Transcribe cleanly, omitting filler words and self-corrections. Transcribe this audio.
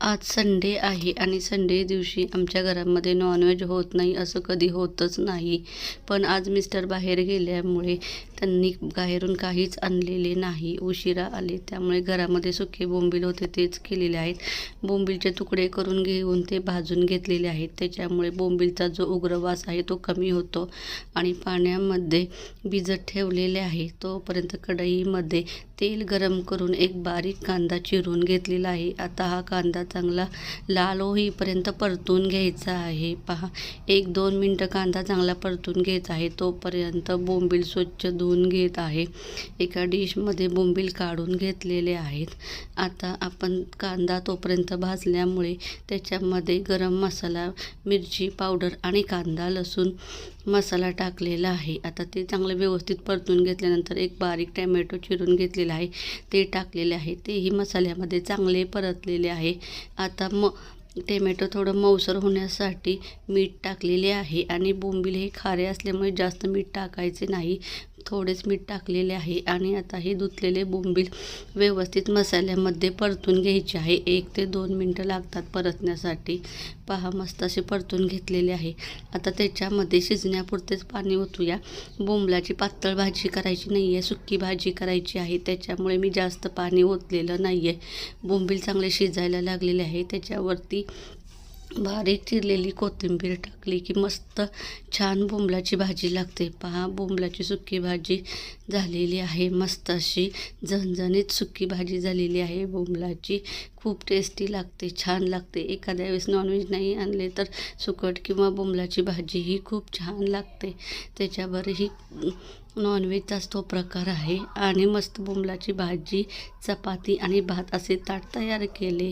आज संडे आहे आणि संडे दिवशी आमच्या घरामध्ये नॉनव्हेज होत नाही, असं कधी होतच नाही. पण आज मिस्टर बाहेर गेल्यामुळे त्यांनी बाहेरून काहीच आणलेले नाही, उशिरा आले. त्यामुळे घरामध्ये सुके बोंबील होते तेच केलेले आहेत. बोंबीलचे तुकडे करून घेऊन ते भाजून घेतलेले आहेत. त्याच्यामुळे बोंबीलचा जो उग्र वास आहे तो कमी होतो. आणि पाण्यामध्ये भिजत ठेवलेले आहे. तोपर्यंत कढईमध्ये तेल गरम करून एक बारीक कांदा चिरून घेतलेला आहे. आता हा कांदा चांगला लाल होईपर्यंत परतून घ्यायचा आहे. पहा, 1-2 मिनटं कांदा चांगला परतून घ्यायचा आहे. तोपर्यंत बोंबील स्वच्छ धुवून घेत आहे. एका डिशमध्ये बोंबील काढून घेतलेले आहेत. आता आपण कांदा तोपर्यंत भाजल्यामुळे त्याच्यामध्ये गरम मसाला, मिरची पावडर आणि कांदा लसूण मसाला टाकलेला आहे. आता ते चांगलं व्यवस्थित परतून घेतल्यानंतर एक बारीक टॅमॅटो चिरून घेतलेला आहे, ते टाकलेले आहे. तेही मसाल्यामध्ये चांगले परतलेले आहे. आता टॅमॅटो थोडं मऊसर होण्यासाठी मीठ टाकलेले आहे. आणि बोंबील हे खारे असल्यामुळे जास्त मीठ टाकायचे नाही, थोडेच मीठ टाकलेले आहे. आणि आता हे धुतलेले बोंबील व्यवस्थित मसाल्यामध्ये परतून घ्यायचे आहे. 1 ते 2 मिनटं लागतात परतण्यासाठी. पहा, मस्त असे परतून घेतलेले आहे. आता त्याच्यामध्ये शिजण्यापुरतेच पाणी ओतूया. बोंबलाची पातळ भाजी करायची नाही आहे, सुकी भाजी करायची आहे. त्याच्यामुळे मी जास्त पाणी ओतलेलं नाही आहे. बोंबील चांगले शिजायला लागलेले आहे. त्याच्यावरती बारीक चिरलेली कोथिंबीर टाकली की मस्त छान बोंबलाची भाजी लागते. पहा, बोंबलाची सुकी भाजी झालेली आहे. मस्त अशी झणझणीत सुकी भाजी झालेली आहे बोंबलाची. खूप टेस्टी लागते, छान लागते. एखाद्या वेळेस नॉनव्हेज नाही आणले तर सुकट किंवा बोंबलाची भाजी ही खूप छान लागते. त्याच्यावरही नॉनव्हेजचाच तो प्रकार आहे. आणि मस्त बोंबलाची भाजी, चपाती आणि भात असे ताट तयार केले.